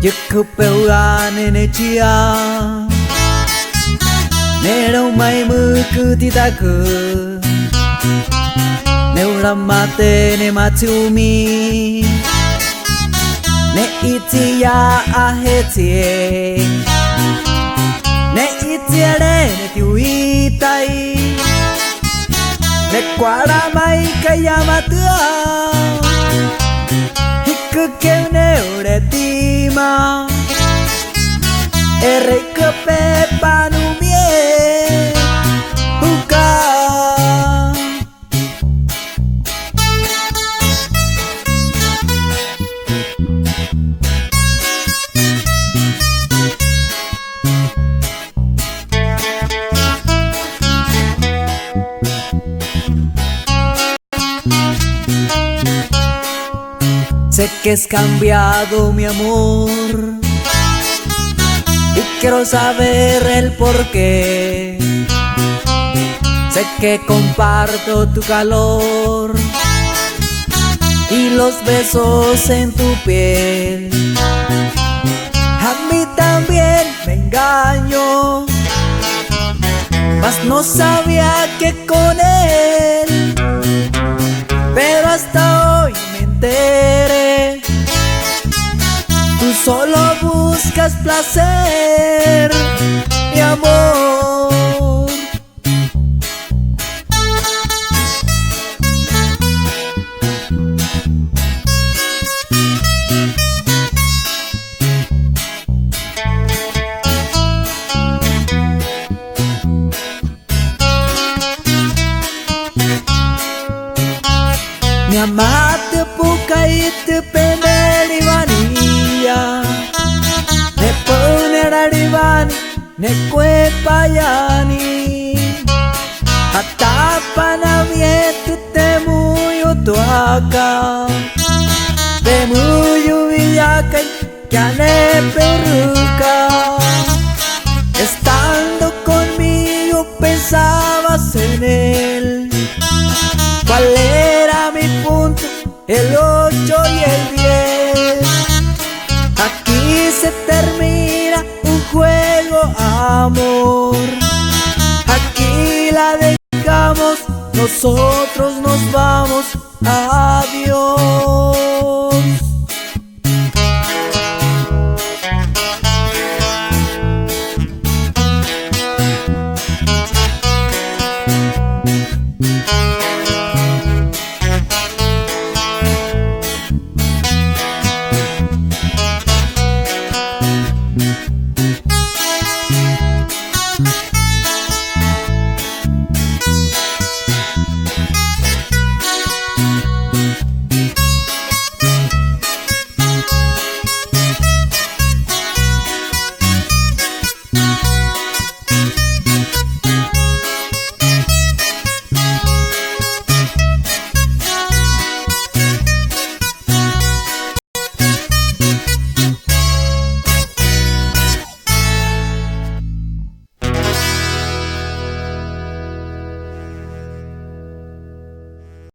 Yıkıpelga nene chia Nè đâu mây mưa cứ thì ta cứ Nếu làm mà tê nè mà chu mi Nè iti ya a he tie Nè iti a re nè tiu i tay Nè quả ra mây cây ya mà tưa Cứ kêu nêu để tima E rei că pe panu mie Uca Sé que has cambiado mi amor Y quiero saber el porqué Sé que comparto tu calor Y los besos en tu piel A mí también me engaño Mas no sabía que con él Pero hasta hoy me enteré Tú solo buscas placer, mi amor Mi amate pucaite peneri vania Ne ponera rivani ne cuepayani Atapana viete te muyo tuaca Te muyo villaca que ane perruca Estando conmigo pensabas en él ¿Cuál era mi punto? El 8 y el 10 Aquí se termina un juego, amor Aquí la dejamos, nosotros nos vamos a